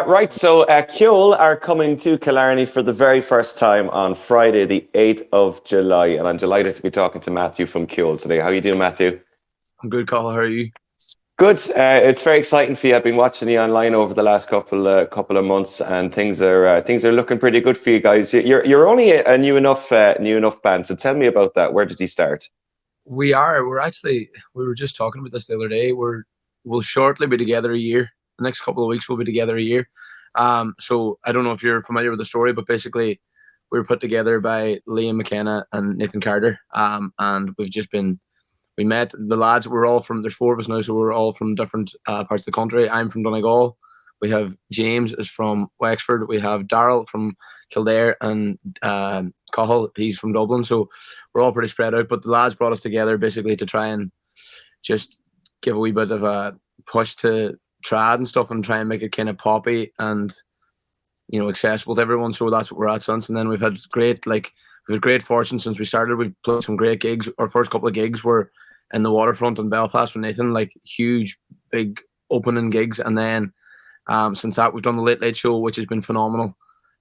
Right, so Ceol are coming to Killarney for the very first time on Friday, the 8th of July, and I'm delighted to be talking to Matthew from Ceol today. How are you doing, Matthew? I'm good, Cathal. How are you? Good. It's very exciting for you. I've been watching you online over the last couple of months, and things are looking pretty good for you guys. You're only a new enough band, so tell me about that. Where did you start? We are. We were just talking about this the other day. We'll shortly be together a year. The next couple of weeks we'll be together a year. So I don't know if you're familiar with the story, but basically we were put together by Liam McKenna and Nathan Carter. And we met the lads. We're all from. There's four of us now, so we're all from different parts of the country. I'm from Gleneagle. We have James is from Wexford. We have Daryl from Kildare, and Cathal, he's from Dublin. So we're all pretty spread out. But the lads brought us together basically to try and just give a wee bit of a push to trad and stuff, and try and make it kind of poppy and accessible to everyone. So that's what we're at since. And then we've had great fortune since we started. We've played some great gigs. Our first couple of gigs were in the waterfront in Belfast with Nathan, like huge, big opening gigs. And then since that, we've done the Late Late Show, which has been phenomenal.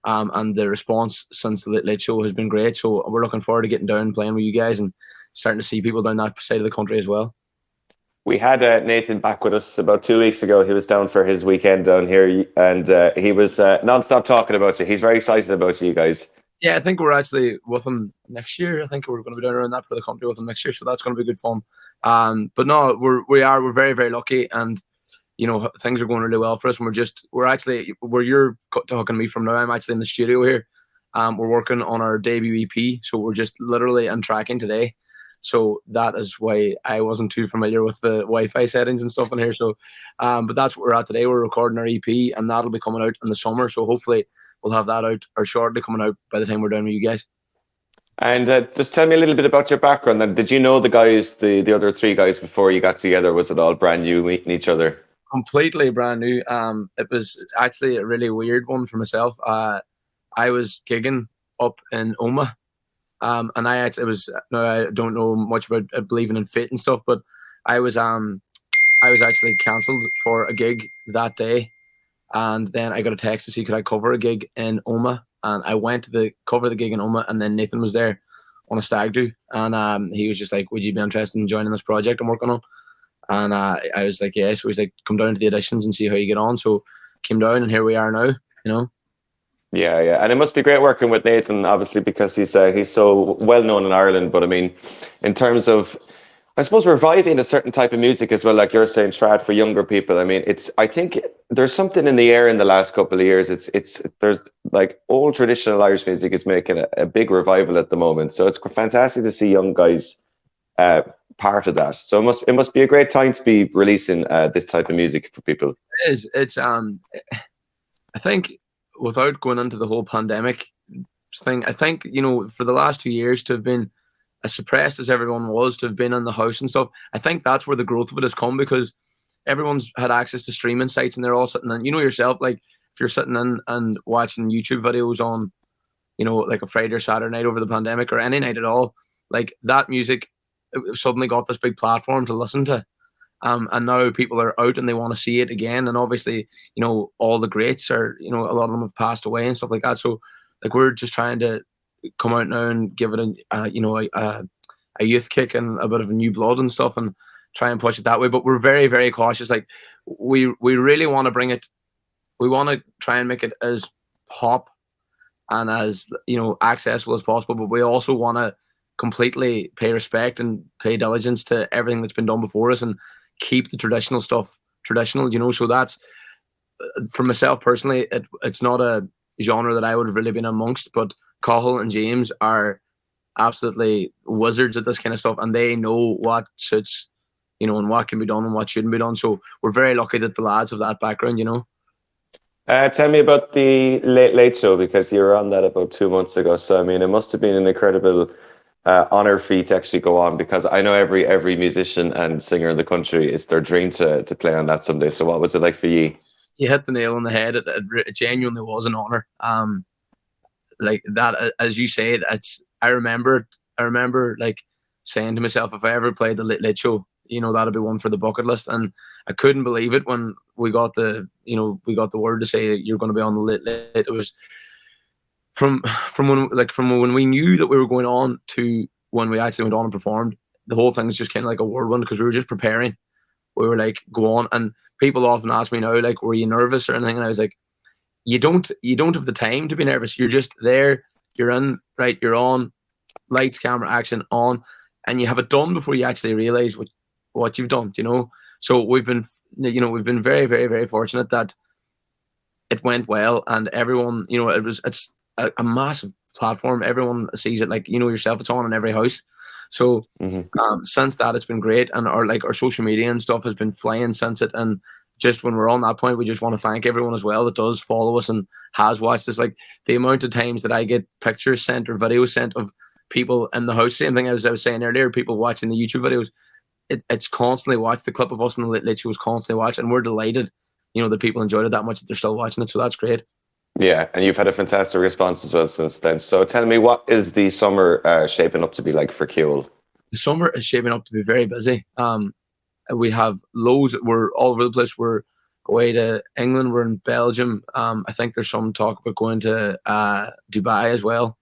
And the response since the Late Late Show has been great. So we're looking forward to getting down and playing with you guys and starting to see people down that side of the country as well. We had Nathan back with us about 2 weeks ago. He was down for his weekend down here, and he was non-stop talking about you. He's very excited about you guys. Yeah, I think we're actually with him next year. I think we're going to be down around that part of the country with him next year, so that's going to be good fun. But no, we're very, very lucky, and things are going really well for us. And we're actually where you're talking to me from now. I'm actually in the studio here. We're working on our debut EP, so we're just literally on tracking today. So that is why I wasn't too familiar with the Wi-Fi settings and stuff in here. So, but that's what we're at today. We're recording our EP, and that'll be coming out in the summer. So hopefully we'll have that out or shortly coming out by the time we're done with you guys. And just tell me a little bit about your background. Then, did you know the guys, the other three guys, before you got together? Was it all brand new, meeting each other? Completely brand new. It was actually a really weird one for myself. I was gigging up in Oma. And I don't know much about believing in fate and stuff, but I was actually cancelled for a gig that day, and then I got a text to see could I cover a gig in Oma, and I went to cover the gig in Oma, and then Nathan was there on a stag do, and he was just like, "Would you be interested in joining this project I'm working on?" And I was like, "Yeah." So he's like, "Come down to the auditions and see how you get on." So came down, and here we are now. Yeah, yeah, and it must be great working with Nathan, obviously, because he's so well known in Ireland. But I mean, in terms of, I suppose, reviving a certain type of music as well, like you're saying, trad for younger people. I mean, I think there's something in the air in the last couple of years. There's like old traditional Irish music is making a big revival at the moment. So it's fantastic to see young guys part of that. So it must be a great time to be releasing this type of music for people. It is. I think, without going into the whole pandemic thing, I think, for the last 2 years to have been as suppressed as everyone was, to have been in the house and stuff, I think that's where the growth of it has come, because everyone's had access to streaming sites, and they're all sitting in, yourself, like if you're sitting in and watching YouTube videos on, like a Friday or Saturday night over the pandemic, or any night at all, like that music suddenly got this big platform to listen to. And now people are out and they want to see it again. And obviously, all the greats are, a lot of them have passed away and stuff like that. So, like, we're just trying to come out now and give it a youth kick and a bit of a new blood and stuff, and try and push it that way. But we're very, very cautious. Like, we really want to bring it. We want to try and make it as pop and as, accessible as possible. But we also want to completely pay respect and pay diligence to everything that's been done before us, and keep the traditional stuff traditional, so that's, for myself personally, it's not a genre that I would have really been amongst, but Cathal and James are absolutely wizards at this kind of stuff, and they know what suits, and what can be done and what shouldn't be done. So we're very lucky that the lads have that background. Tell me about the Late Late Show, because you were on that about 2 months ago. So I mean, it must have been an incredible honor for you to actually go on, because I know every musician and singer in the country, it's their dream to play on that someday. So what was it like for you? You hit the nail on the head. It genuinely was an honor. Like that, as you say, I remember like saying to myself, if I ever played the Late Late Show, that'd be one for the bucket list. And I couldn't believe it when we got the word to say you're going to be on the Lit Lit. It was from when we knew that we were going on to when we actually went on and performed. The whole thing is just kind of like a whirlwind because we were just preparing. We were like, go on. And people often ask me now, like, were you nervous or anything? And I was like, you don't have the time to be nervous. You're just there. You're in, right? You're on. Lights, camera, action, on, and you have it done before you actually realize what you've done. So we've been very, very, very fortunate that it went well, and everyone, it's a massive platform. Everyone sees it, like yourself. It's on in every house. So since that, it's been great, and our social media and stuff has been flying since it. And just when we're on that point, we just want to thank everyone as well that does follow us and has watched us. Like the amount of times that I get pictures sent or videos sent of people in the house, same thing as I was saying earlier, people watching the YouTube videos, it's constantly watched. The clip of us in the Lit Lit Show is constantly watched, and we're delighted, that people enjoyed it that much that they're still watching it. So that's great. Yeah, and you've had a fantastic response as well since then. So tell me, what is the summer shaping up to be like for Ceol? The summer is shaping up to be very busy. We have loads. We're all over the place. We're away to England. We're in Belgium. I think there's some talk about going to Dubai as well,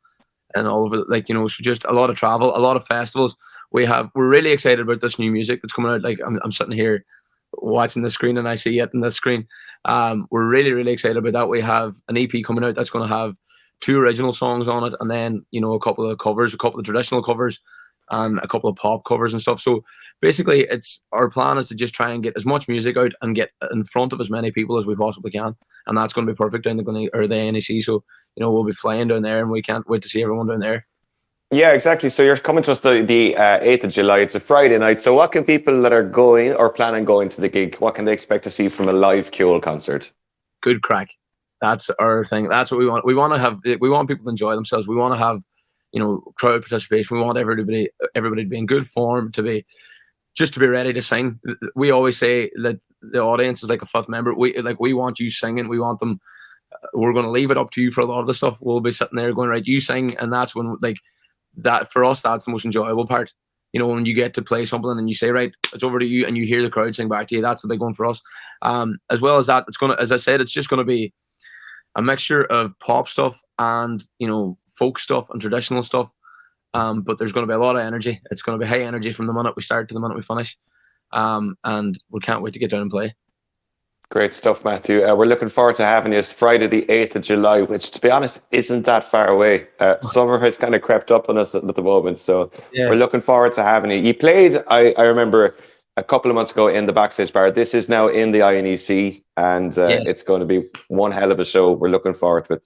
and all over. So just a lot of travel, a lot of festivals. We're really excited about this new music that's coming out. Like I'm sitting here watching the screen and I see it in this screen. We're really, really excited about that. We have an EP coming out that's going to have 2 original songs on it, and then a couple of covers, a couple of traditional covers, and a couple of pop covers and stuff. So basically, our plan is to just try and get as much music out and get in front of as many people as we possibly can, and that's going to be perfect down the NEC. So we'll be flying down there, and we can't wait to see everyone down there. Yeah, exactly. So you're coming to us the 8th of July. It's a Friday night. So what can people that are going or plan on going to the gig, what can they expect to see from a live Ceol concert? Good crack. That's our thing. That's what we want. We want people to enjoy themselves. We want to have, crowd participation. We want everybody to be in good form, to be ready to sing. We always say that the audience is like a fifth member. We want you singing. We want them. We're going to leave it up to you for a lot of the stuff. We'll be sitting there going, right, you sing, and that's when that for us, that's the most enjoyable part. When you get to play something and you say, right, it's over to you, and you hear the crowd sing back to you. That's the big one for us. As well as that, it's gonna, as I said, it's just gonna be a mixture of pop stuff and folk stuff and traditional stuff. But there's going to be a lot of energy. It's going to be high energy from the minute we start to the minute we finish. And we can't wait to get down and play. Great stuff, Matthew. We're looking forward to having you. It's Friday the 8th of July, which, to be honest, isn't that far away. Summer has kind of crept up on us at the moment, so yeah. We're looking forward to having you. You played, I remember, a couple of months ago in the Backstage Bar. This is now in the INEC, and yes. It's going to be one hell of a show. We're looking forward to it.